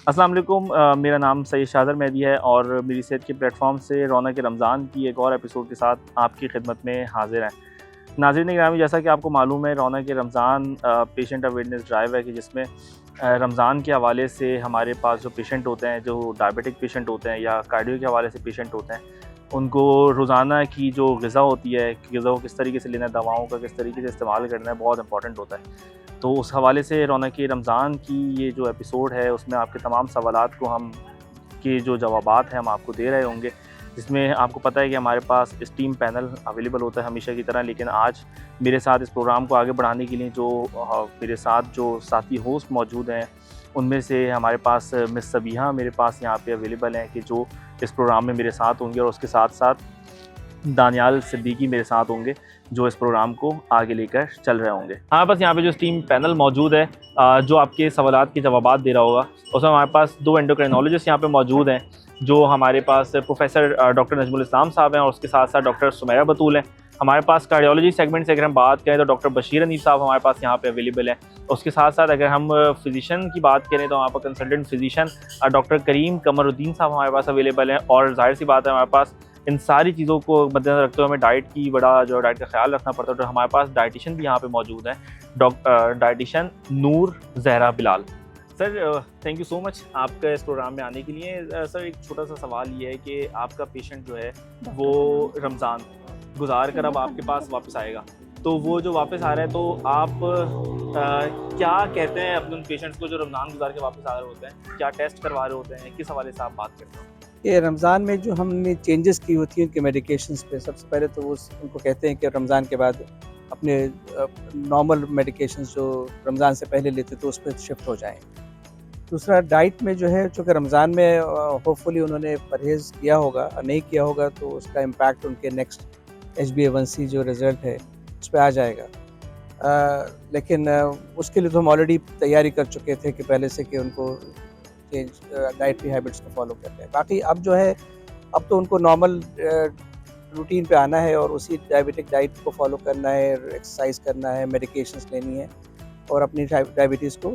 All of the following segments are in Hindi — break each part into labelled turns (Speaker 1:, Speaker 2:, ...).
Speaker 1: अस्सलाम वालेकुम। मेरा नाम सैयद शादर मेहदी है और मेरी सेहत के प्लेटफॉर्म से रौनक रमज़ान की एक और एपिसोड के साथ आपकी खिदमत में हाजिर हैं। नाज़रीन गिरामी, जैसा कि आपको मालूम है, रौनक रमज़ान पेशेंट अवेयरनेस ड्राइव है कि जिसमें रमज़ान के हवाले से हमारे पास जो पेशेंट होते हैं, जो डायबिटिक पेशेंट होते हैं या कार्डियो के हवाले से पेशेंट होते हैं, उनको रोज़ाना की जो ग़िज़ा होती है, ग़िज़ा को किस तरीके से लेना है, दवाओं का किस तरीके से इस्तेमाल करना है, बहुत इंपॉर्टेंट होता है। तो उस हवाले से रौनक रमज़ान की ये जो एपिसोड है, उसमें आपके तमाम सवालात को हम के जो जवाबात हैं हम आपको दे रहे होंगे, जिसमें आपको पता है कि हमारे पास स्टीम पैनल अवेलेबल होता है हमेशा की तरह। लेकिन आज मेरे साथ इस प्रोग्राम को आगे बढ़ाने के लिए जो मेरे साथ जो साथी होस्ट मौजूद हैं, उनमें से हमारे पास मिस सबीहा मेरे पास यहाँ पे अवेलेबल हैं कि जो इस प्रोग्राम में मेरे साथ होंगे, और उसके साथ-साथ दानियाल सिद्दीकी मेरे साथ होंगे जो इस प्रोग्राम को आगे लेकर चल रहे होंगे। हमारे पास यहाँ पे जो स्टीम पैनल मौजूद है जो आपके सवालात के जवाबात दे रहा होगा, उसमें हमारे पास 2 एंडोक्राइनोलॉजिस्ट यहाँ पे मौजूद हैं, जो हमारे पास प्रोफेसर डॉक्टर नजमुल इस्लाम साहब हैं और उसके साथ साथ डॉक्टर सुमैया बतूल हैं। हमारे पास कार्डियोलॉजी सेगमेंट से अगर हम बात करें तो डॉक्टर बशीर अनीस साहब हमारे पास यहाँ पे अवेलेबल हैं। उसके साथ साथ अगर हम फिजिशियन की बात करें तो हमारे पास कंसल्टेंट फिजिशियन डॉक्टर करीम कमरुद्दीन साहब हमारे पास अवेलेबल हैं। और जाहिर सी बात है, हमारे पास इन सारी चीज़ों को मद्देनज़र रखते हुए हमें डाइट का ख्याल रखना पड़ता है। तो हमारे पास डाइटिशियन भी यहाँ पे मौजूद हैं, dietician Noor Zahra Bilal. Sir, thank you so much आपका इस प्रोग्राम में आने के लिए। सर, एक छोटा सा सवाल ये है कि आपका पेशेंट जो है वो रमज़ान गुजार कर अब आपके पास वापस आएगा, तो वो जो वापस आ रहा है, तो आप क्या कहते हैं अपने उन पेशेंट्स को जो रमज़ान गुजार के वापस आ रहे होते हैं? क्या टेस्ट करवा रहे होते हैं? किस हवाले से आप बात करते हो?
Speaker 2: ये रमज़ान में जो हमने चेंजेस की होती हैं उनके मेडिकेशंस पे, सबसे पहले तो वो उनको कहते हैं कि रमज़ान के बाद अपने नॉर्मल मेडिकेशंस जो रमज़ान से पहले लेते तो उस पर शिफ्ट हो जाएं। दूसरा, डाइट में जो है, चूँकि रमज़ान में होपफुली उन्होंने परहेज़ किया होगा, नहीं किया होगा तो उसका इम्पैक्ट उनके नेक्स्ट HbA1c जो रिज़ल्ट है उस पर आ जाएगा। लेकिन उसके लिए तो हम ऑलरेडी तैयारी कर चुके थे कि पहले से कि उनको चेंज डाइटरी हैबिट्स को फॉलो करते हैं। बाकी अब जो है, अब तो उनको नॉर्मल रूटीन पे आना है और उसी डायबिटिक डाइट को फॉलो करना है, एक्सरसाइज करना है, मेडिकेशंस लेनी है और अपनी डायबिटीज़ को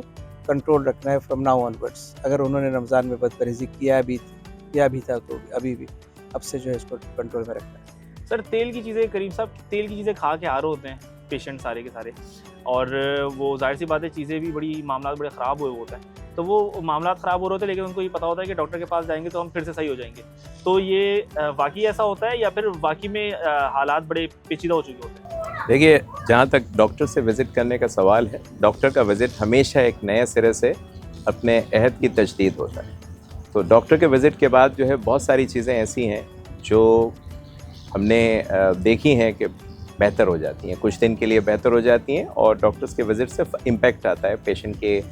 Speaker 2: कंट्रोल रखना है फ्रॉम नाउ ऑनवर्ड्स। अगर उन्होंने रमज़ान में बदपरहेज़ी किया भी था तो अभी भी अब से जो है इसको कंट्रोल में रखना है।
Speaker 1: सर, तेल की चीज़ें, करीम साहब, तेल की चीज़ें खा के आ रहे होते हैं पेशेंट सारे के सारे, और वो जाहिर सी बात है चीज़ें भी मामला बड़े ख़राब हुए होते हैं। तो वो मामला ख़राब हो रहे होते हैं, लेकिन उनको ये पता होता है कि डॉक्टर के पास जाएंगे तो हम फिर से सही हो जाएंगे। तो ये वाकई ऐसा होता है या फिर वाकई में हालात बड़े पेचीदा हो चुके होते हैं?
Speaker 3: देखिए, जहाँ तक डॉक्टर से विज़िट करने का सवाल है, डॉक्टर का विज़िट हमेशा एक नए सिरे से अपने अहद की तजदीद होता है। तो डॉक्टर के विज़िट के बाद जो है बहुत सारी चीज़ें ऐसी हैं जो हमने देखी हैं कि बेहतर हो जाती हैं, कुछ दिन के लिए बेहतर हो जाती हैं, और डॉक्टर्स के विज़िट से इम्पैक्ट आता है। पेशेंट के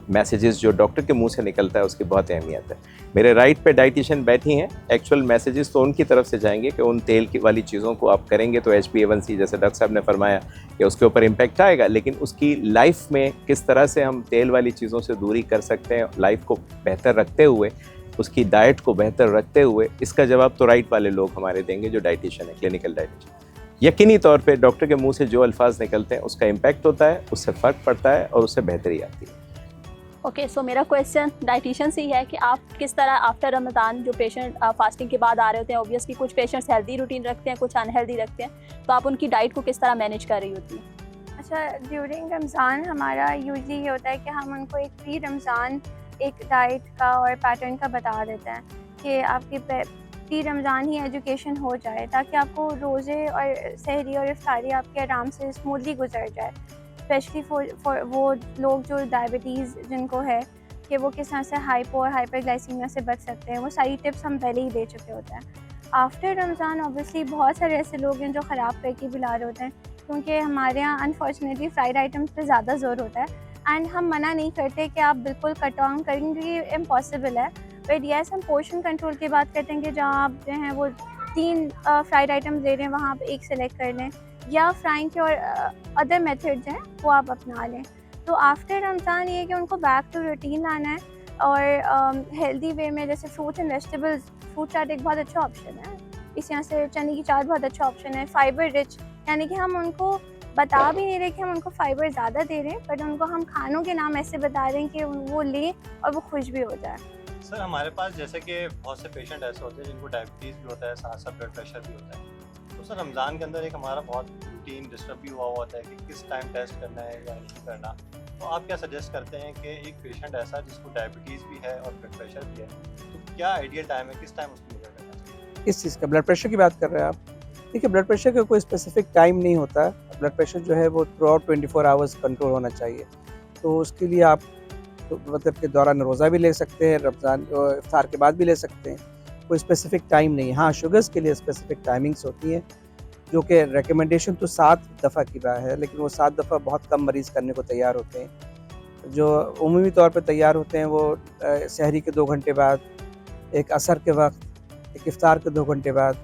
Speaker 3: मैसेजेस जो डॉक्टर के मुंह से निकलता है उसकी बहुत अहमियत है। मेरे राइट पे डाइटिशियन बैठी हैं, एक्चुअल मैसेजेस तो उनकी तरफ से जाएंगे कि उन तेल की वाली चीज़ों को आप करेंगे तो HbA1c, जैसे डॉक्टर साहब ने फरमाया, कि उसके ऊपर इम्पैक्ट आएगा। लेकिन उसकी लाइफ में किस तरह से हम तेल वाली चीज़ों से दूरी कर सकते हैं, लाइफ को बेहतर रखते हुए, उसकी डाइट को बेहतर रखते हुए, इसका जवाब तो राइट वाले लोग हमारे देंगे जो डाइटिशियन है, क्लिनिकल डाइटिशियन। यकीनी तौर पे डॉक्टर के मुंह से जो अल्फाज निकलते हैं उसका इम्पैक्ट होता है, उससे फ़र्क पड़ता है और उससे बेहतरी आती है।
Speaker 4: ओके, सो मेरा क्वेश्चन डाइटिशियन से ही है कि आप किस तरह आफ्टर रमज़ान जो पेशेंट फास्टिंग के बाद आ रहे होते हैं, ऑब्वियसली कुछ पेशेंट्स हेल्दी रूटीन रखते हैं, कुछ अनहेल्दी रखते हैं, तो आप उनकी डाइट को किस तरह मैनेज कर रही होती हैं?
Speaker 5: अच्छा, ड्यूरिंग रमज़ान हमारा यूजली ये होता है कि हम उनको एक प्री रमज़ान एक डाइट का और पैटर्न का बता देते हैं कि आपकी प्री रमज़ान ही एजुकेशन हो जाए, ताकि आपको रोज़े और सहरी और इफ्तारी आपके आराम से स्मूथली गुजर जाए। स्पेशली फॉर वो लोग जो डायबिटीज़ जिनको है, कि वो किस तरह से हाइपो और हाइपरग्लाइसीमिया से बच सकते हैं, वो सारी टिप्स हम पहले ही दे चुके होते हैं। आफ्टर रमज़ान ऑब्वियसली बहुत सारे ऐसे लोग हैं जो ख़राब करके भी ला रहे होते हैं, क्योंकि हमारे यहाँ अनफॉर्चुनेटली फ्राइड आइटम्स पे ज़्यादा ज़ोर होता है। एंड हम मना नहीं करते कि आप बिल्कुल कट ऑन करेंगे, इम्पॉसिबल है, बट येस हम पोर्शन कंट्रोल की बात करते हैं कि जहाँ आप जो हैं वो 3 फ्राइड आइटम्स दे रहे हैं, वहाँ आप एक सेलेक्ट कर लें, या फ्राइंग के और अदर मेथड्स हैं वो आप अपना लें। तो आफ्टर रमज़ान ये है कि उनको बैक टू रूटीन लाना है, और हेल्दी वे में, जैसे फ्रूट्स एंड वेजिटेबल्स, फ्रूट चाट एक बहुत अच्छा ऑप्शन है, इस यहाँ से चने की चाट बहुत अच्छा ऑप्शन है, फाइबर रिच, यानी कि हम उनको बता भी नहीं रहे कि हम उनको फाइबर ज़्यादा दे रहे हैं, बट उनको हम खानों के नाम ऐसे बता रहे हैं कि वो लें और वो खुश भी हो जाए।
Speaker 6: सर हमारे पास जैसे कि बहुत से पेशेंट ऐसे होते हैं जिनको डायबिटीज़ भी होता है, साथ साथ ब्लड प्रेशर भी होता है। तो सर रमज़ान के अंदर एक हमारा बहुत रूटीन डिस्टर्ब भी हुआ होता है कि किस टाइम टेस्ट करना है या नहीं करना। तो आप क्या सजेस्ट करते हैं कि एक पेशेंट ऐसा जिसको डायबिटीज़ भी है और ब्लड प्रेशर भी है, तो क्या आइडियल टाइम है, किस टाइम उसको मेजर करना चाहिए?
Speaker 2: किस चीज़ का, ब्लड प्रेशर की बात कर रहे हैं आप? देखिए, ब्लड प्रेशर का कोई स्पेसिफिक टाइम नहीं होता। ब्लड प्रेशर जो है वो थ्रू आउट 24 आवर्स कंट्रोल होना चाहिए। तो उसके लिए आप तो मतलब के दौरान रोज़ा भी ले सकते हैं, रमज़ान इफ्तार के बाद भी ले सकते हैं। कोई स्पेसिफिक टाइम नहीं। हाँ, शुगर्स के लिए स्पेसिफिक टाइमिंग्स होती हैं, जो कि रिकमेंडेशन तो 7 दफ़ा की बात है, लेकिन वो 7 दफ़ा बहुत कम मरीज़ करने को तैयार होते हैं। जो उमूमी तौर पे तैयार होते हैं वो सहरी के 2 घंटे बाद, एक असर के वक्त, एक इफ्तार के 2 घंटे बाद,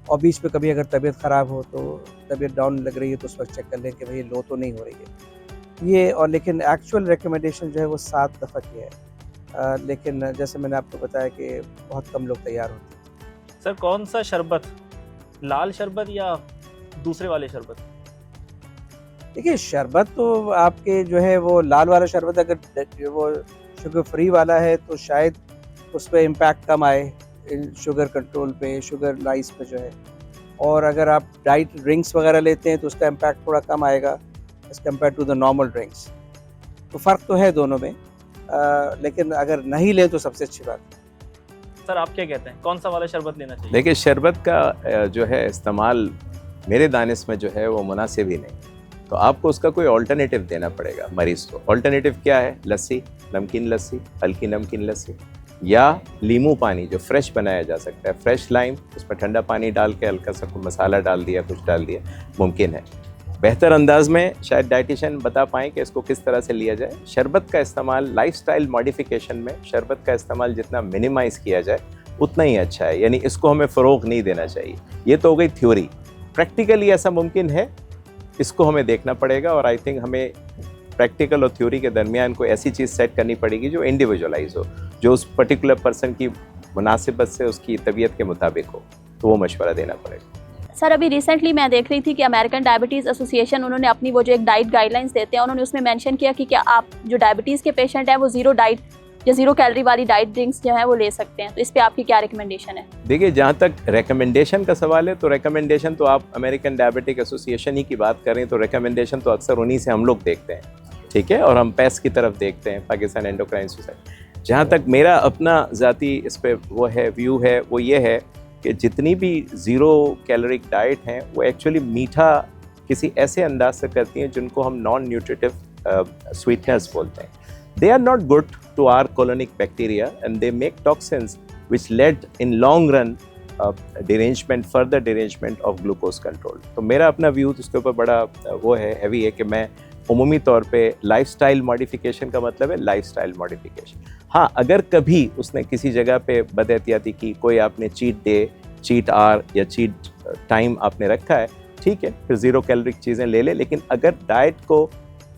Speaker 2: और बीच में कभी अगर तबीयत ख़राब हो, तो तबीयत डाउन लग रही है तो उस वक्त चेक कर लें कि भाई लो तो नहीं हो रही है ये। और लेकिन एक्चुअल रिकमेंडेशन जो है वो 7 दफ़ा की है। लेकिन जैसे मैंने आपको बताया कि बहुत कम लोग तैयार होते हैं।
Speaker 1: सर कौन सा शरबत, लाल शरबत या दूसरे वाले शरबत?
Speaker 2: देखिए, शरबत तो आपके जो है वो लाल वाला शरबत अगर वो शुगर फ्री वाला है तो शायद उस पर इम्पैक्ट कम आए शुगर कंट्रोल पे, शुगर लाइस पे जो है। और अगर आप डाइट ड्रिंक्स वगैरह लेते हैं तो उसका इम्पैक्ट थोड़ा कम आएगा as compare to the normal drinks. तो फ़र्क तो है दोनों में, लेकिन अगर नहीं लें तो सबसे अच्छी बात है।
Speaker 1: सर आप क्या कहते हैं, कौन सा वाला शरबत लेना चाहिए?
Speaker 3: देखिए, शरबत का जो है इस्तेमाल मेरे दानिश में जो है वो मुनासिब ही नहीं। तो आपको उसका कोई ऑल्टरनेटिव देना पड़ेगा मरीज़ को। ऑल्टरनेटिव क्या है? लस्सी, नमकीन लस्सी, हल्की नमकीन लस्सी, या लीमू पानी जो फ्रेश बनाया जा सकता है, फ्रेश लाइम, उसमें ठंडा पानी डाल के हल्का सा कोई मसाला डाल दिया, कुछ डाल दिया, मुमकिन है। बेहतर अंदाज में शायद डाइटिशियन बता पाएँ कि इसको किस तरह से लिया जाए। शरबत का इस्तेमाल लाइफस्टाइल मॉडिफिकेशन में शरबत का इस्तेमाल जितना मिनिमाइज़ किया जाए उतना ही अच्छा है, यानी इसको हमें फ़रोग़ नहीं देना चाहिए। ये तो हो गई थ्योरी। प्रैक्टिकली ऐसा मुमकिन है, इसको हमें देखना पड़ेगा। और आई थिंक हमें प्रैक्टिकल और थ्योरी के दरमियान कोई ऐसी चीज़ सेट करनी पड़ेगी जो इंडिविजुअलाइज हो, जो उस पर्टिकुलर पर्सन की मुनासिबत से, उसकी तबीयत के मुताबिक हो, तो वो मशवरा देना पड़ेगा।
Speaker 4: सर अभी रिसेंटली मैं देख रही थी कि अमेरिकन डायबिटीज़ एसोसिएशन, उन्होंने अपनी वो जो एक डाइट गाइडलाइंस देते हैं, उन्होंने उसमें मेंशन किया कि क्या आप जो डायबिटीज़ के पेशेंट हैं वो ज़ीरो डाइट या ज़ीरो कैलोरी वाली डाइट ड्रिंक्स जो है वो ले सकते हैं। तो इस पे आपकी क्या रिकमेंडेशन है?
Speaker 3: देखिए, जहाँ तक रिकमेंडेशन का सवाल है तो रिकमेंडेशन तो आप अमेरिकन डायबिटिक एसोसिएशन ही की बात करें तो रिकमेंडेशन तो अक्सर उन्हीं से हम लोग देखते हैं, ठीक है। और हम पैस की तरफ देखते हैं, पाकिस्तान एंडोक्राइन सोसाइटी। जहाँ तक मेरा अपना ज़ाती इस पर वो है, व्यू है, वो ये है कि जितनी भी ज़ीरो कैलोरिक डाइट हैं वो एक्चुअली मीठा किसी ऐसे अंदाज से करती हैं जिनको हम नॉन न्यूट्रिटिव स्वीटनर्स बोलते हैं। They are not good to our colonic bacteria and they make toxins which led in long run further derangement of glucose control। तो मेरा अपना व्यू उसके ऊपर बड़ा वो है, हैवी है कि मैं उमूमी तौर पे लाइफस्टाइल मॉडिफिकेशन का मतलब है लाइफस्टाइल मॉडिफिकेशन। हाँ, अगर कभी उसने किसी जगह पे बदएहतियाती की, कोई आपने चीट डे, चीट आवर या चीट टाइम आपने रखा है, ठीक है, फिर ज़ीरो कैलोरिक चीज़ें ले ले। लेकिन अगर डाइट को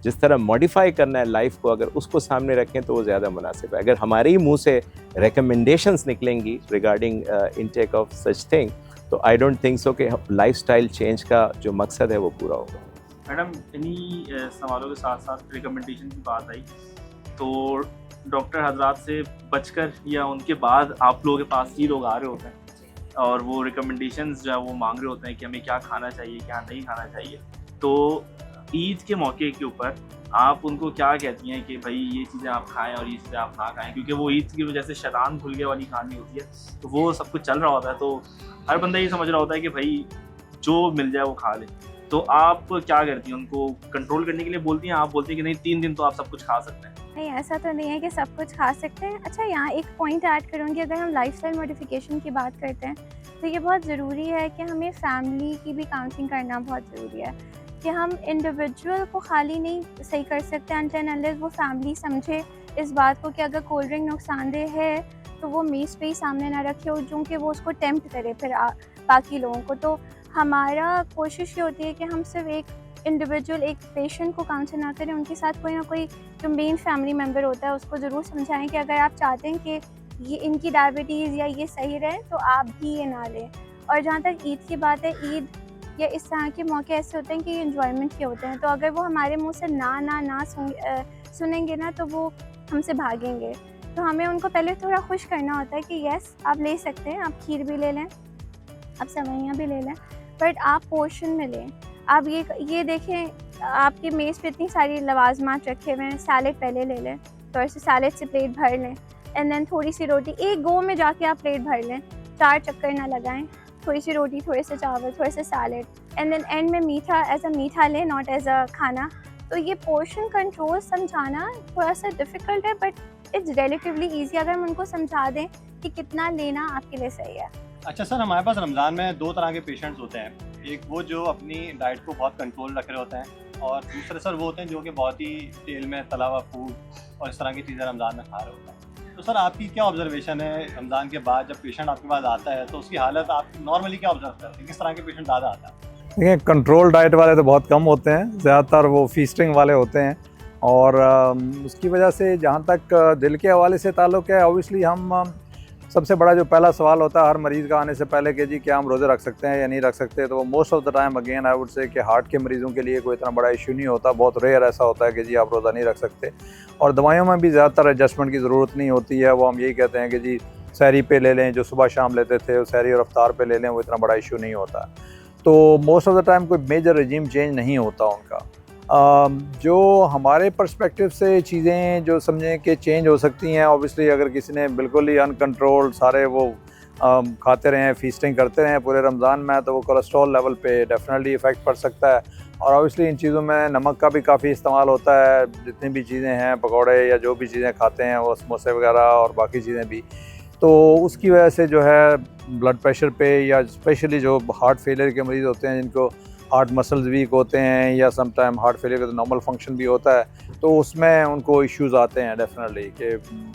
Speaker 3: जिस तरह मॉडिफाई करना है लाइफ को, अगर उसको सामने रखें तो वो ज़्यादा मुनासिब है। अगर हमारे ही मुंह से रिकमेंडेशंस निकलेंगी regarding intake of such thing, तो आई डोंट थिंक सो कि लाइफस्टाइल चेंज का जो मकसद है वो पूरा होगा।
Speaker 1: मैडम, इन्हीं सवालों के साथ साथ रिकमेंडेशन की बात आई तो डॉक्टर हजरात से बचकर या उनके बाद आप लोगों के पास ही लोग आ रहे होते हैं और वो रिकमेंडेशंस जो है वो मांग रहे होते हैं कि हमें क्या खाना चाहिए, क्या नहीं खाना चाहिए। तो ईद के मौके के ऊपर आप उनको क्या कहती हैं कि भाई ये चीज़ें आप खाएं और ये चीज़ें आप ना खाएं, क्योंकि वो ईद की वजह से शैतान खुल गया वाली कहानी होती है, तो वो सब कुछ चल रहा होता है, तो हर बंदा ये समझ रहा होता है कि भाई जो मिल जाए वो खा ले। तो आप क्या करती हैं, उनको कंट्रोल करने के लिए बोलती हैं, आप बोलती हैं कि नहीं 3 दिन तो आप सब कुछ खा सकते हैं?
Speaker 5: नहीं, ऐसा तो नहीं है कि सब कुछ खा सकते हैं। अच्छा, यहाँ एक पॉइंट ऐड करूँगी, अगर हम लाइफस्टाइल मॉडिफिकेशन की बात करते हैं तो ये बहुत ज़रूरी है कि हमें फैमिली की भी काउंसलिंग करना बहुत ज़रूरी है कि हम इंडिविजुअल को खाली नहीं सही कर सकते अनटिल अनलेस वो फैमिली समझे इस बात को कि अगर कोल्ड ड्रिंक नुकसानदेह है तो वो मेज़ पे ही सामने ना रखे और जो कि वो उसको टेम्प्ट करे फिर बाकी लोगों को। तो हमारा कोशिश ये होती है कि हम सिर्फ एक इंडिविजुअल, एक पेशेंट को काउंसिल ना करें, उनके साथ कोई ना कोई जो मेन फैमिली मेम्बर होता है उसको ज़रूर समझाएं कि अगर आप चाहते हैं कि ये इनकी डायबिटीज़ या ये सही रहे तो आप भी ये ना लें। और जहाँ तक ईद की बात है, ईद या इस तरह के मौके ऐसे होते हैं कि एंजॉयमेंट के होते हैं, तो अगर वो हमारे मुंह से ना सुनेंगे ना तो वो हमसे भागेंगे। तो हमें उनको पहले थोड़ा खुश करना होता है कि यस आप ले सकते हैं, आप खीर भी ले लें, आप सेवइयाँ भी ले लें, बट आप पोर्शन में लें। आप ये देखें आपके मेज़ पे इतनी सारी लवाजमात रखे हुए हैं, सैलेड पहले ले लें, थोड़े से सैलेड से प्लेट भर लें, एंड देन थोड़ी सी रोटी, एक गो में जाके आप प्लेट भर लें, 4 चक्कर ना लगाएं, थोड़ी सी रोटी, थोड़े से चावल, थोड़े से सैलेड, एंड देन एंड में मीठा एज अ मीठा लें, नॉट एज अ खाना। तो ये पोर्शन कंट्रोल समझाना थोड़ा सा डिफ़िकल्ट है, बट इट्स रिलेटिवली ईजी अगर हम उनको समझा दें कि कितना लेना आपके लिए सही है।
Speaker 6: अच्छा सर, हमारे पास रमज़ान में 2 तरह के पेशेंट्स होते हैं, एक वो जो अपनी डाइट को बहुत कंट्रोल रख रहे होते हैं, और दूसरे सर वो होते हैं जो कि बहुत ही तेल में तला हुआ फूड और इस तरह की चीज़ें रमज़ान में खा रहे होते हैं। तो सर आपकी क्या ऑब्जर्वेशन है रमज़ान के बाद जब पेशेंट आपके पास आता है तो उसकी हालत आप नॉर्मली क्या ऑब्जर्व करते हैं, किस तरह के पेशेंट ज़्यादा आता है?
Speaker 7: देखिए, कंट्रोल डाइट वाले तो बहुत कम होते हैं, ज़्यादातर वो फीस्टिंग वाले होते हैं, और उसकी वजह से जहाँ तक दिल के हवाले से ताल्लुक़ है, ऑब्वियसली हम सबसे बड़ा जो पहला सवाल होता है हर मरीज़ का आने से पहले कि जी क्या हम रोज़े रख सकते हैं या नहीं रख सकते, तो वो most of the time again I would say कि हार्ट के मरीज़ों के लिए कोई इतना बड़ा इशू नहीं होता, बहुत रेयर ऐसा होता है कि जी आप रोज़ा नहीं रख सकते। और दवाइयों में भी ज़्यादातर एडजस्टमेंट की ज़रूरत नहीं होती है, वो हम यही कहते हैं कि जी सहरी पे ले लें, जो सुबह शाम लेते थे वो सहरी और अफ्तार पे ले लें, वो इतना बड़ा इशू नहीं होता। तो मोस्ट ऑफ़ द टाइम कोई मेजर रजीम चेंज नहीं होता उनका। जो हमारे पर्सपेक्टिव से चीज़ें जो समझें कि चेंज हो सकती हैं, ऑब्वियसली अगर किसी ने बिल्कुल ही अनकंट्रोल्ड सारे वो खाते रहें, फीस्टिंग करते रहें पूरे रमज़ान में, तो वो कोलेस्ट्रॉल लेवल पे डेफिनेटली इफ़ेक्ट पड़ सकता है। और ऑब्वियसली इन चीज़ों में नमक का भी काफ़ी इस्तेमाल होता है, जितनी भी चीज़ें हैं, पकौड़े या जो भी चीज़ें खाते हैं वो समोसे वगैरह और बाकी चीज़ें भी, तो उसकी वजह से जो है ब्लड प्रेशर पे, या स्पेशली जो हार्ट फेलियर के मरीज़ होते हैं जिनको हार्ट मसल्स वीक होते हैं, या सम टाइम हार्ट फेलियर का तो नॉर्मल फंक्शन भी होता है, तो उसमें उनको इश्यूज़ आते हैं डेफिनेटली कि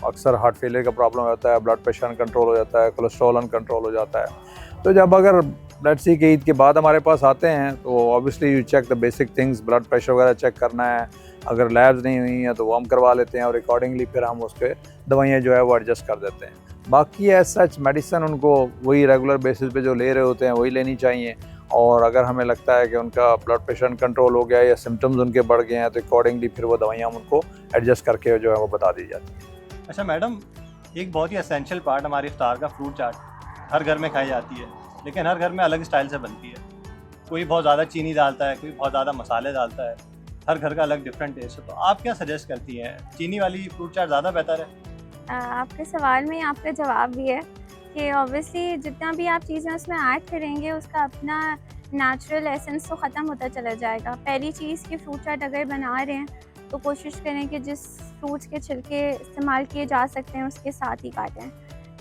Speaker 7: अक्सर हार्ट फेलियर का प्रॉब्लम होता है, ब्लड प्रेशर अनकंट्रोल हो जाता है, कोलेस्ट्रॉल अनकंट्रोल हो जाता है। तो जब अगर लेट्स सी कि ईद के बाद हमारे पास आते हैं तो obviously you check the basic things, blood pressure वगैरह चेक करना है, अगर लैब्स नहीं हुई हैं तो वो हम करवा लेते हैं, और अकॉर्डिंगली फिर हम उसके दवाइयाँ जो है वो एडजस्ट कर देते हैं। बाकी एज सच मेडिसिन उनको वही रेगुलर बेसिस पे जो ले रहे होते हैं वही लेनी चाहिए, और अगर हमें लगता है कि उनका ब्लड प्रेशर कंट्रोल हो गया या सिम्टम्स उनके बढ़ गए हैं तो अकॉर्डिंगली फिर वो दवाइयाँ उनको एडजस्ट करके जो है वो बता दी जाती है।
Speaker 6: अच्छा मैडम, एक बहुत ही एसेंशियल पार्ट हमारी इफ्तार का फ्रूट चाट हर घर में खाई जाती है, लेकिन हर घर में अलग स्टाइल से बनती है। कोई बहुत ज़्यादा चीनी डालता है, कोई बहुत ज़्यादा मसाले डालता है, हर घर का अलग डिफरेंट टेस्ट है। तो आप क्या सजेस्ट करती हैं, चीनी वाली फ्रूट चाट ज़्यादा बेहतर है?
Speaker 5: आपके सवाल में आपका जवाब भी है कि ऑब्वियसली जितना भी आप चीज़ें उसमें ऐड करेंगे उसका अपना नेचुरल एसेंस तो ख़त्म होता चला जाएगा। पहली चीज़ कि फ्रूट चाट अगर बना रहे हैं तो कोशिश करें कि जिस फ्रूट्स के छिलके इस्तेमाल किए जा सकते हैं उसके साथ ही काटें।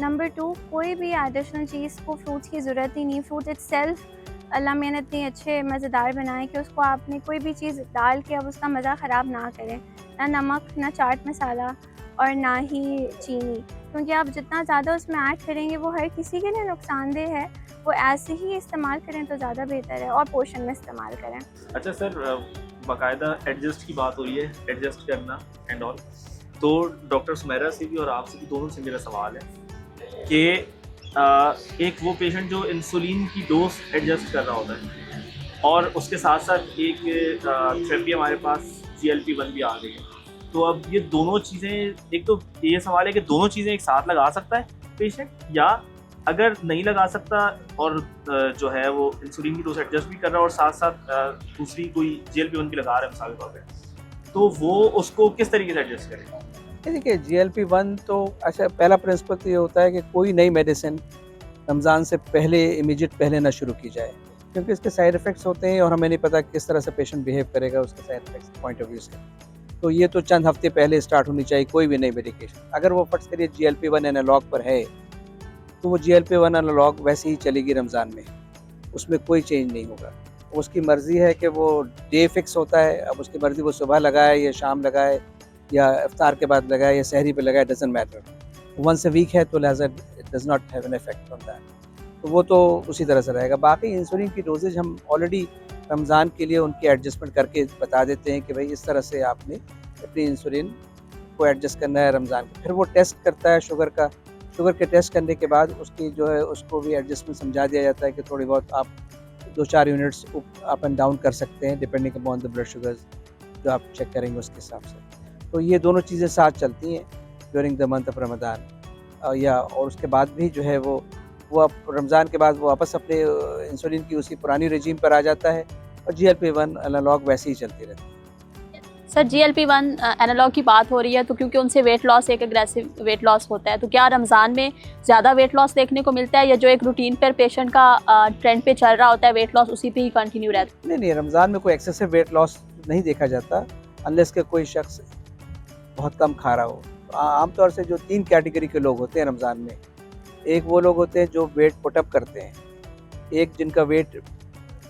Speaker 5: नंबर 2, कोई भी एडिशनल चीज़ को फ्रूट्स की ज़रूरत ही नहीं। फ्रूट इट्सेल्फ अल्लाह मैंने इतने अच्छे मज़ेदार बनाए कि उसको आपने कोई भी चीज़ डाल के अब उसका मज़ा ख़राब ना करें, ना नमक, ना चाट मसाला और ना ही चीनी, क्योंकि आप जितना ज़्यादा उसमें ऐड करेंगे वो हर किसी के लिए नुकसानदेह है। वो ऐसे ही इस्तेमाल करें तो ज़्यादा बेहतर है, और पोर्शन में इस्तेमाल करें।
Speaker 1: अच्छा सर, बाकायदा एडजस्ट की बात हो रही है, एडजस्ट करना एंड ऑल, तो डॉक्टर सुमेरा से भी और आपसे भी दोनों से मेरा सवाल है कि एक वो पेशेंट जो इंसुलिन की डोज एडजस्ट कर रहा होता है, और उसके साथ साथ एक थेरेपी हमारे पास GLP-1 भी आ गई है, तो अब ये दोनों चीज़ें, एक तो ये सवाल है कि दोनों चीज़ें एक साथ लगा सकता है पेशेंट, या अगर नहीं लगा सकता और जो है वो इंसुलिन की डोज एडजस्ट भी कर रहा है और साथ साथ दूसरी कोई GLP-1 भी लगा रहा है मिसाल के तौर पे, तो वो उसको किस तरीके से एडजस्ट करेगा?
Speaker 2: देखिए GLP-1 तो अच्छा, पहला प्रिंसिपल तो ये होता है कि कोई नई मेडिसिन रमज़ान से पहले इमीडिएट पहले ना शुरू की जाए, क्योंकि इसके साइड इफ़ेक्ट्स होते हैं और हमें नहीं पता किस तरह से पेशेंट बिहेव करेगा उसके side effects point of view से। तो ये तो चंद हफ्ते पहले स्टार्ट होनी चाहिए कोई भी नई मेडिकेशन। अगर वो फर्स्ट करिए GLP-1 एनालॉग पर है तो वो GLP-1 एनालॉग वैसे ही चलेगी रमज़ान में, उसमें कोई चेंज नहीं होगा। उसकी मर्ज़ी है कि वो डे फिक्स होता है, अब उसकी मर्ज़ी वो सुबह लगाए या शाम लगाए या इफ्तार के बाद लगाए या सहरी पे लगाए, doesn't matter. Once a week है तो लिहाजा it does not have an effect on that, तो वो तो उसी तरह से रहेगा। बाकी इंसुलिन की डोजेज हम ऑलरेडी रमज़ान के लिए उनकी एडजस्टमेंट करके बता देते हैं कि भाई इस तरह से आपने अपनी इंसुलिन को एडजस्ट करना है रमज़ान को। फिर वो टेस्ट करता है शुगर का, शुगर के टेस्ट करने के बाद उसकी जो है उसको भी एडजस्टमेंट समझा दिया जाता है कि थोड़ी बहुत आप 2-4 यूनिट्स अप एंड डाउन कर सकते हैं depending upon the blood sugars जो आप चेक करेंगे उसके हिसाब से। तो ये दोनों चीज़ें साथ चलती हैं during the month of Ramzan. और उसके बाद भी जो है वो अब रमज़ान के बाद वो वापस अपने इंसुलिन की उसी पुरानी रेजीम पर आ जाता है और GLP-1 एनालॉग वैसे ही चलती रहती है।
Speaker 4: सर GLP-1 एनालॉग की बात हो रही है, तो क्योंकि उनसे वेट लॉस, एक एग्रेसिव वेट लॉस होता है, तो क्या रमज़ान में ज़्यादा वेट लॉस देखने को मिलता है, या जो एक रूटीन पर पेशेंट का ट्रेंड पे चल रहा होता है वेट लॉस उसी पे ही कंटिन्यू रहता है?
Speaker 2: नहीं, रमज़ान में कोई एक्सेसिव वेट लॉस नहीं देखा जाता अनलेस के कोई शख्स बहुत कम खा रहा हो। आमतौर से जो 3 कैटेगरी के लोग होते हैं रमज़ान में, एक वो लोग होते हैं जो वेट पुटअप करते हैं, एक जिनका वेट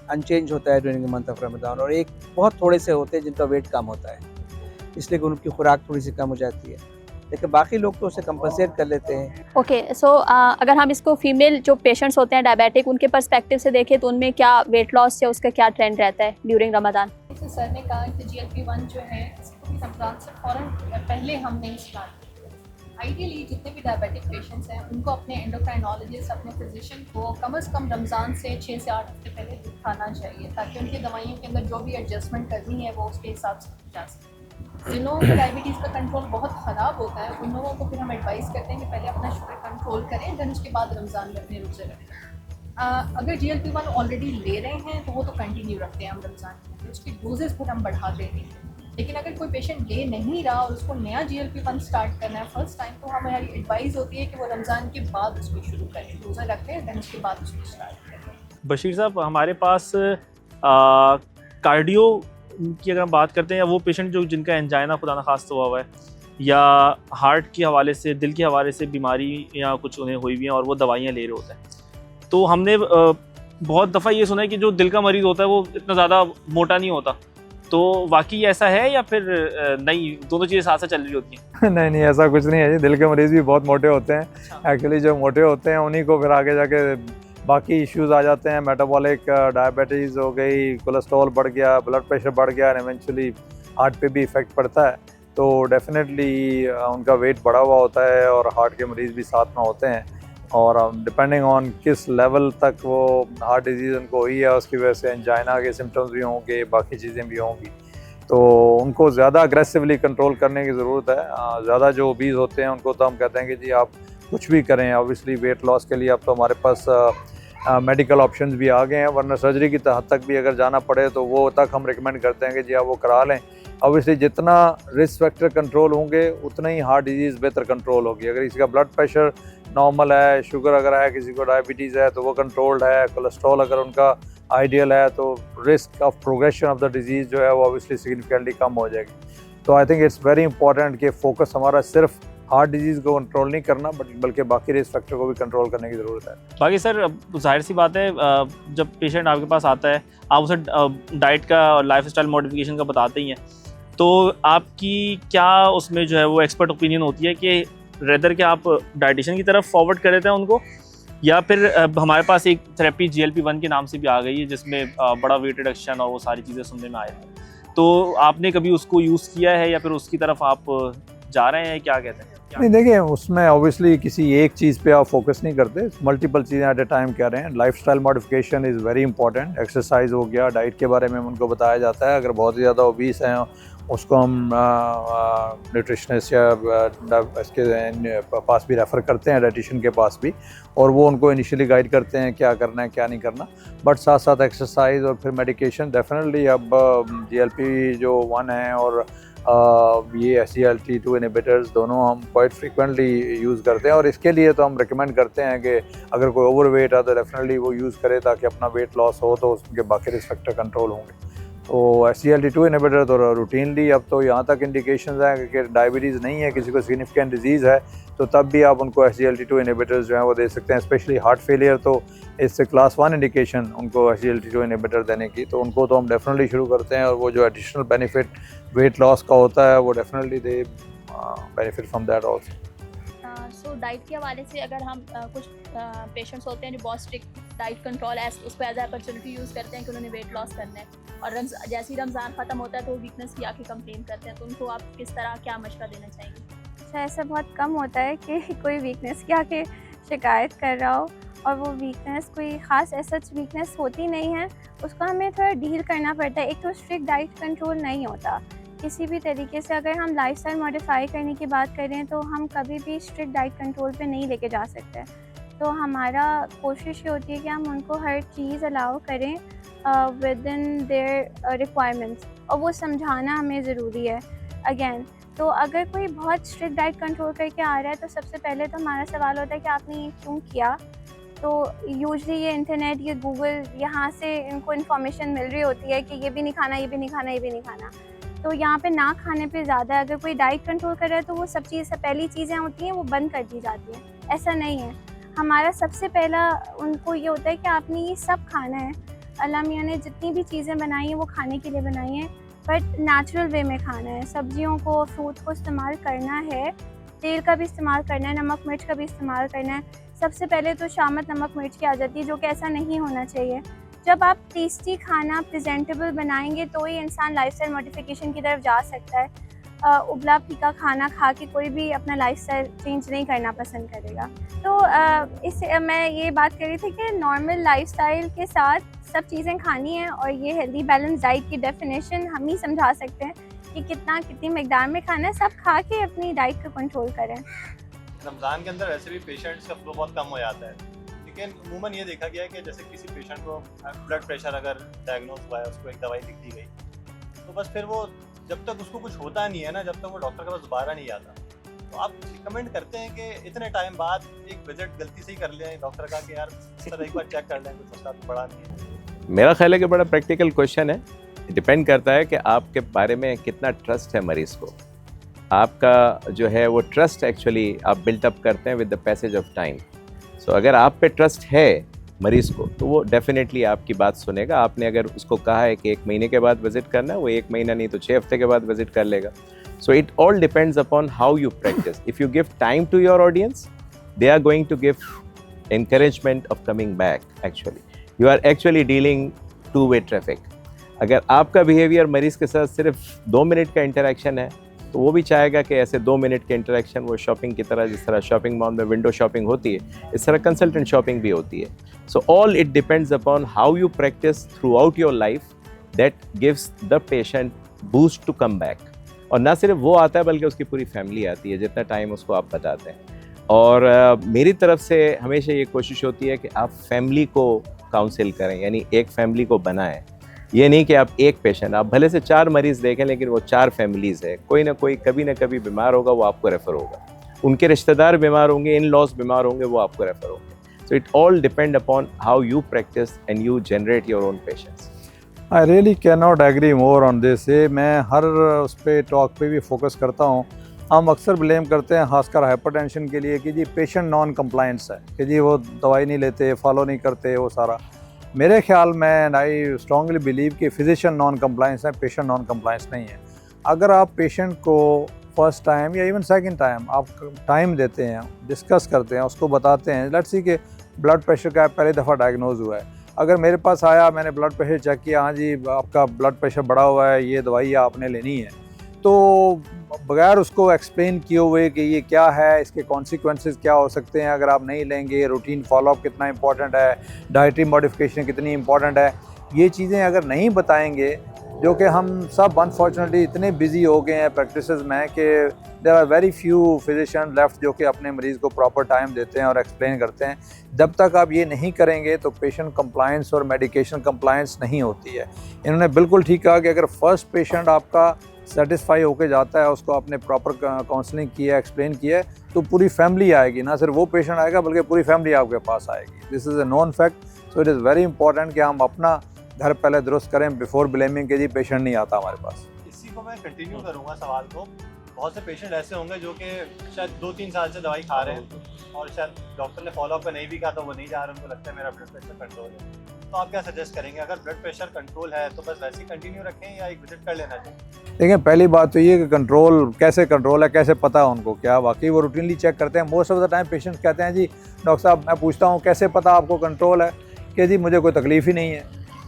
Speaker 2: अनचेंज होता है during the month of Ramzan, और एक बहुत थोड़े से होते हैं जिनका वेट कम होता है, इसलिए कि उनकी खुराक थोड़ी सी कम हो जाती है, लेकिन बाकी लोग तो उसे कंपनसेट कर लेते हैं।
Speaker 4: ओके, सो अगर हम इसको फीमेल जो पेशेंट्स होते हैं डायबिटिक, उनके पर्सपेक्टिव से देखें तो उनमें क्या वेट लॉस या उसका क्या ट्रेंड रहता है ड्यूरिंग रमज़ान?
Speaker 8: जैसे सर ने कहा कि GLP-1 जो है इसको भी रमज़ान से फ़ौरन पहले हम नहीं स्टार्ट करते। आइडियली जितने भी डायबिटिक पेशेंट्स हैं उनको अपने एंडोक्राइनोलॉजिस्ट, अपने फिजिशियन को कम से कम रमज़ान से 6 से 8 हफ्ते पहले दिखाना चाहिए, ताकि उनकी दवाइयों के अंदर जो भी एडजस्टमेंट करनी है वो उसके हिसाब से की जा सके। जिन लोगों को डायबिटीज़ का कंट्रोल बहुत ख़राब होता है उन लोगों को फिर हम एडवाइस करते हैं कि पहले अपना शुगर कंट्रोल करें, देन उसके बाद रमज़ान में अपने रोज़े रखें। अगर GLP-1 ऑलरेडी ले रहे हैं तो वो तो कंटिन्यू रखते हैं हम रमज़ान में, फिर उसकी डोजेज़ फिर हम बढ़ा देते हैं। लेकिन अगर कोई पेशेंट ले नहीं रहा और उसको नया GLP-1 स्टार्ट करना है फर्स्ट टाइम, तो हमारी एडवाइस होती है कि वो रमज़ान के बाद उसको शुरू करें, रोज़ा रखें, देन उसके बाद उसको स्टार्ट करें।
Speaker 1: बशीर साहब, हमारे पास कार्डियो की अगर हम बात करते हैं, या वो पेशेंट जो जिनका एंजाइना खुदा न खास्ता हुआ है, या हार्ट के हवाले से, दिल के हवाले से बीमारी या कुछ उन्हें हुई हुई हैं और वो दवाइयाँ ले रहे होते हैं, तो हमने बहुत दफ़ा ये सुना है कि जो दिल का मरीज़ होता है वो इतना ज़्यादा मोटा नहीं होता, तो वाकई ऐसा है या फिर नहीं, दोनों चीज़ें साथ साथ चल रही होती हैं?
Speaker 7: नहीं, ऐसा कुछ नहीं है जी। दिल के मरीज़ भी बहुत मोटे होते हैं। एक्चुअली जो मोटे होते हैं उन्हीं को फिर आगे जाके बाकी इश्यूज़ आ जाते हैं। मेटाबॉलिक डायबिटीज़ हो गई, कोलेस्ट्रॉल बढ़ गया, ब्लड प्रेशर बढ़ गया, और इवेंचुअली हार्ट पे भी इफ़ेक्ट पड़ता है। तो डेफिनेटली उनका वेट बढ़ा हुआ होता है और हार्ट के मरीज़ भी साथ में होते हैं, और डिपेंडिंग ऑन किस लेवल तक वो हार्ट डिजीज़ उनको हुई है उसकी वजह से एंजाइना के सिम्टम्स भी होंगे, बाकी चीज़ें भी होंगी, तो उनको ज़्यादा अग्रेसिवली कंट्रोल करने की ज़रूरत है। ज़्यादा जो ओबीज़ होते हैं उनको तो हम कहते हैं कि जी आप कुछ भी करें, ऑब्वियसली वेट लॉस के लिए अब तो हमारे पास मेडिकल ऑप्शंस भी आ गए हैं, वरना सर्जरी की हद तक भी अगर जाना पड़े तो वो तक हम रिकमेंड करते हैं कि जी आप वो करा लें। ऑब्वियसली जितना रिस्क फैक्टर कंट्रोल होंगे उतना ही हार्ट डिजीज़ बेहतर कंट्रोल होगी। अगर किसी का ब्लड प्रेशर नॉर्मल है, शुगर अगर है, किसी को डायबिटीज़ है तो वो कंट्रोल्ड है, कोलेस्ट्रॉल अगर उनका आइडियल है, तो risk of progression of the disease जो है वो ऑब्वियसली सिग्निफिकेंटली कम हो जाएगी। तो I think it's very important कि फोकस हमारा सिर्फ हार्ट डिजीज़ को कंट्रोल नहीं करना बल्कि बाकी रिस्क फैक्टर को भी कंट्रोल करने की ज़रूरत है।
Speaker 1: बाकी सर, जाहिर सी बात है, जब पेशेंट आपके पास आता है आप उसे डाइट का और लाइफस्टाइल मॉडिफिकेशन का बताते ही हैं, तो आपकी क्या उसमें जो है वो एक्सपर्ट ओपिनियन होती है कि रेदर के आप डाइटिशियन की तरफ फॉरवर्ड कर देते हैं उनको, या फिर हमारे पास एक थेरेपी GLP-1 के नाम से भी आ गई है जिसमें बड़ा वेट रिडक्शन और वो सारी चीज़ें सुनने में आए हैं, तो आपने कभी उसको यूज़ किया है या फिर उसकी तरफ आप जा रहे हैं, क्या कहते हैं?
Speaker 7: नहीं, देखिए उसमें ऑब्वियसली किसी एक चीज़ पे आप फोकस नहीं करते, मल्टीपल चीज़ें एट ए टाइम कह रहे हैं। Lifestyle modification is very important. Exercise हो गया, डाइट के बारे में उनको बताया जाता है। अगर बहुत ज़्यादा ओबीस हैं उसको हम न्यूट्रिशनिस्ट या इसके पास भी रेफ़र करते हैं, डाइटिशियन के पास भी, और वो उनको इनिशियली गाइड करते हैं क्या करना है क्या नहीं करना। बट साथ साथ एक्सरसाइज और फिर मेडिकेशन डेफिनेटली अब GLP-1 है और ये SGLT2 इनहिबिटर्स दोनों हम क्वाइट फ्रीक्वेंटली यूज़ करते हैं, और इसके लिए तो हम रिकमेंड करते हैं कि अगर कोई ओवरवेट है तो डेफिनेटली वो यूज़ करे ताकि अपना वेट लॉस हो तो उसके बाकी रिस्क फैक्टर कंट्रोल होंगे। तो SGLT2 इनहिबिटर तो रूटीनली अब तो यहाँ तक इंडिकेशंस हैं कि डायबिटीज़ नहीं है, किसी को सिग्निफिकेंट डिजीज़ है तो तब भी आप उनको SGLT2 इनहिबिटर्स जो हैं वो दे सकते हैं। स्पेशली हार्ट फेलियर तो इससे क्लास 1 इंडिकेशन उनको SGLT2 इनहिबिटर देने की, तो उनको तो हम डेफिनेटली शुरू करते हैं, और वो जो एडिशनल बेनिफिट वेट लॉस का होता है वो definitely they benefit from that also.
Speaker 4: So diet के हवाले से अगर हम कुछ पेशेंट्स होते हैं जो बहुत स्ट्रिक्ट डाइट कंट्रोल उसको एज अपॉर्चुनिटी यूज़ करते हैं कि उन्होंने वेट लॉस करना है, और जैसे ही रमज़ान ख़त्म होता है तो वीकनेस की आके कंप्लेन करते हैं, तो उनको आप किस तरह क्या मशवरा देना चाहेंगे?
Speaker 5: अच्छा, ऐसा बहुत कम होता है कि कोई वीकनेस की आके शिकायत कर रहा हो, और वो वीकनेस कोई ख़ास ऐसा वीकनेस होती नहीं है, उसको हमें थोड़ा डील करना पड़ता है। एक तो स्ट्रिक्ट डाइट कंट्रोल नहीं होता किसी भी तरीके से। अगर हम लाइफस्टाइल मॉडिफाई करने की बात करें तो हम कभी भी स्ट्रिक्ट डाइट कंट्रोल पे नहीं लेके जा सकते। तो हमारा कोशिश ये होती है कि हम उनको हर चीज़ अलाउ करें विद इन देयर रिक्वायरमेंट्स, और वो समझाना हमें ज़रूरी है अगेन। तो अगर कोई बहुत स्ट्रिक्ट डाइट कंट्रोल करके आ रहा है तो सबसे पहले तो हमारा सवाल होता है कि आपने ये क्यों किया। तो यूजुअली ये इंटरनेट, ये गूगल, यहाँ से इनको इन्फॉर्मेशन मिल रही होती है कि ये भी नहीं खाना, ये भी नहीं खाना, ये भी नहीं खाना। तो यहाँ पे ना खाने पे ज़्यादा, अगर कोई डाइट कंट्रोल कर रहा है तो वो सब पहली चीज़ें होती हैं वो बंद कर दी जाती हैं। ऐसा नहीं है, हमारा सबसे पहला उनको ये होता है कि आपने ये सब खाना है। अल्लाह मियाँ ने जितनी भी चीज़ें बनाई हैं वो खाने के लिए बनाई हैं, बट नेचुरल वे में खाना है। सब्जियों को, फ्रूट को इस्तेमाल करना है, तेल का भी इस्तेमाल करना है, नमक मिर्च का भी इस्तेमाल करना है। सबसे पहले तो शामत नमक मिर्च की आ जाती है, जो कि ऐसा नहीं होना चाहिए। जब आप टेस्टी खाना प्रेजेंटेबल बनाएंगे तो ही इंसान लाइफस्टाइल मॉडिफिकेशन की तरफ जा सकता है। उबला फीका खाना खा के कोई भी अपना लाइफस्टाइल चेंज नहीं करना पसंद करेगा। तो इससे मैं ये बात कर रही थी कि नॉर्मल लाइफस्टाइल के साथ सब चीज़ें खानी हैं, और ये हेल्दी बैलेंस डाइट की डेफिनेशन हम ही समझा सकते हैं कि कितनी मकदार में खाना है। सब खा के अपनी डाइट को कंट्रोल करें।
Speaker 6: रमज़ान के अंदर वैसे भी पेशेंट्स का फ्लो बहुत कम हो जाता है, लेकिन अमूमन ये देखा गया है कि जैसे किसी पेशेंट को ब्लड प्रेशर अगर डायग्नोज हुआ है, उसको एक दवाई लिख दी गई, तो बस फिर वो जब तक उसको कुछ होता नहीं है ना, जब तक वो डॉक्टर के पास दोबारा नहीं आता, तो आप रिकमेंड करते हैं कि इतने टाइम बाद एक विजिट गलती से ही कर लें डॉक्टर का, कि यार सर एक बार चेक कर लें, कुछ मसला तो बड़ा नहीं है।
Speaker 3: मेरा ख्याल है कि बड़ा प्रैक्टिकल क्वेश्चन है। डिपेंड करता है कि आपके बारे में कितना ट्रस्ट है मरीज़ को। आपका जो है वो ट्रस्ट एक्चुअली आप बिल्टअप करते हैं with the passage of time. So अगर आप पे ट्रस्ट है मरीज़ को तो वो डेफिनेटली आपकी बात सुनेगा। आपने अगर उसको कहा है कि 1 महीने के बाद विजिट करना है, वो 1 महीना नहीं तो 6 हफ्ते के बाद विजिट कर लेगा। So it all depends upon how you practise. If you give time to your audience, they are going to give encouragement of coming back. Actually you are actually dealing two-way traffic. अगर आपका बिहेवियर मरीज़ के साथ सिर्फ 2 मिनट का इंटरेक्शन है तो वो भी चाहेगा कि ऐसे 2 मिनट के इंटरेक्शन वो शॉपिंग की तरह, जिस तरह शॉपिंग मॉल में विंडो शॉपिंग होती है, इस तरह कंसल्टेंट शॉपिंग भी होती है। So all it depends upon how you practice throughout your life that gives the patient boost to come back. और ना सिर्फ वो आता है बल्कि उसकी पूरी फैमिली आती है, जितना टाइम उसको आप बताते हैं। और मेरी तरफ से हमेशा ये कोशिश होती है कि आप फैमिली को काउंसिल करें, यानी एक फैमिली को बनाएं। ये नहीं कि आप एक पेशेंट, आप भले से 4 मरीज़ देखें लेकिन वो 4 फैमिलीज़ है, कोई ना कोई कभी ना कभी बीमार होगा, वो आपको रेफ़र होगा, उनके रिश्तेदार बीमार होंगे, इन लॉज बीमार होंगे, वो आपको रेफ़र होंगे। So it all depend upon how you practice and you generate your own patients.
Speaker 7: I really can not agree more on this. मैं हर उस पर टॉक पे भी फोकस करता हूँ। हम अक्सर ब्लेम करते हैं खासकर हाइपरटेंशन के लिए कि जी पेशेंट नॉन कंप्लायंस है, कि जी वो दवाई नहीं लेते, फॉलो नहीं करते, वो सारा। मेरे ख्याल में एंड आई स्ट्रांगली बिलीव कि फिजिशियन नॉन कंप्लायंस है, पेशेंट नॉन कंप्लायंस नहीं है। अगर आप पेशेंट को फर्स्ट टाइम या इवन सेकंड टाइम आप टाइम देते हैं, डिस्कस करते हैं, उसको बताते हैं, लेट्स सी कि ब्लड प्रेशर का पहली दफ़ा डायग्नोज हुआ है, अगर मेरे पास आया, मैंने ब्लड प्रेशर चेक किया, हाँ जी आपका ब्लड प्रेशर बढ़ा हुआ है, ये दवाई आपने लेनी है, तो बगैर उसको एक्सप्लेन किए हुए कि ये क्या है, इसके कॉन्सिक्वेंसेस क्या हो सकते हैं अगर आप नहीं लेंगे, रूटीन फॉलोअप कितना इंपॉर्टेंट है, डाइटरी मॉडिफिकेशन कितनी इंपॉर्टेंट है, ये चीज़ें अगर नहीं बताएंगे, जो कि हम सब अनफॉर्चुनेटली इतने बिजी हो गए हैं प्रैक्टिसेस में कि there are very few physician left जो कि अपने मरीज़ को प्रॉपर टाइम देते हैं और एक्सप्लेन करते हैं। जब तक आप ये नहीं करेंगे तो पेशेंट कंप्लायंस और मेडिकेशन कंप्लायंस नहीं होती है। इन्होंने बिल्कुल ठीक कहा कि अगर फर्स्ट पेशेंट आपका सेटिस्फाई होकर जाता है, उसको आपने प्रॉपर काउंसलिंग किया, एक्सप्लेन किया, तो पूरी फैमिली आएगी, ना सिर्फ वो पेशेंट आएगा बल्कि पूरी फैमिली आपके पास आएगी। This is a known fact. So it is very important कि हम अपना घर पहले दुरुस्त करें बिफोर ब्लेमिंग के जी पेशेंट नहीं आता हमारे पास।
Speaker 6: इसी को मैं कंटिन्यू करूँगा सवाल को। बहुत से पेशेंट ऐसे होंगे जो कि शायद 2-3 साल से दवाई खा रहे हैं और शायद डॉक्टर ने फॉलोअप का नहीं भी कहा तो वो नहीं जा रहे, उनको लगता है मेरा ब्लड प्रेशर कंट्रोल है। तो आप क्या सजेस्ट करेंगे, अगर ब्लड प्रेशर कंट्रोल है तो बस वैसे ही कंटिन्यू रखें या एक विजिट कर लेना चाहिए?
Speaker 7: देखिए, पहली बात तो ये कि कंट्रोल कैसे कंट्रोल है, कैसे पता है उनको, क्या वाकई वो रूटीनली चेक करते हैं? Most of the time patients कहते हैं जी डॉक्टर साहब मैं पूछता हूँ कैसे पता आपको कंट्रोल है, कि जी मुझे कोई तकलीफ़ ही नहीं है।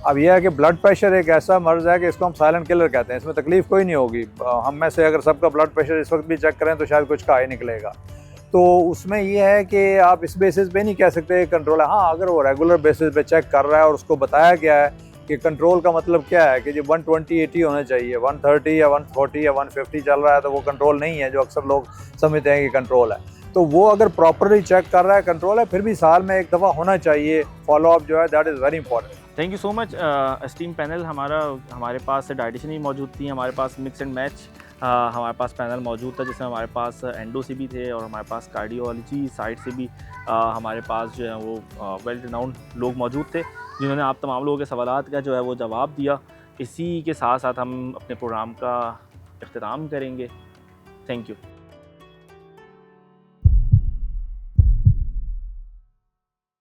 Speaker 7: अब यह है कि ब्लड प्रेशर एक ऐसा मर्ज़ है कि इसको हम साइलेंट किलर कहते हैं, इसमें तकलीफ़ कोई नहीं होगी। हम में से अगर सबका ब्लड प्रेशर इस वक्त भी चेक करें तो शायद कुछ का ही निकलेगा। तो उसमें ये है कि आप इस बेसिस पे नहीं कह सकते कंट्रोल है। हाँ, अगर वो रेगुलर बेसिस पे चेक कर रहा है और उसको बताया गया है कि कंट्रोल का मतलब क्या है कि जो 120/80 होना चाहिए, 130 या 140 या 150 चल रहा है तो वो कंट्रोल नहीं है, जो अक्सर लोग समझते हैं कि कंट्रोल है। तो वो अगर प्रॉपरली चेक कर रहा है, कंट्रोल है, फिर भी साल में एक दफ़ा होना चाहिए फॉलोअप जो है, that is very important.
Speaker 1: Thank you so much esteem panel. हमारे पास डाइटिशियन भी मौजूद थी, हमारे पास मिक्स एंड मैच हमारे पास पैनल मौजूद था, जिसमें हमारे पास एंडो से भी थे और हमारे पास कार्डियोलॉजी साइड से भी हमारे पास जो है वो वेल रिनाउंड लोग मौजूद थे, जिन्होंने आप तमाम लोगों के सवालात का जो है वो जवाब दिया। इसी के साथ साथ हम अपने प्रोग्राम का इख्तिताम करेंगे। Thank you.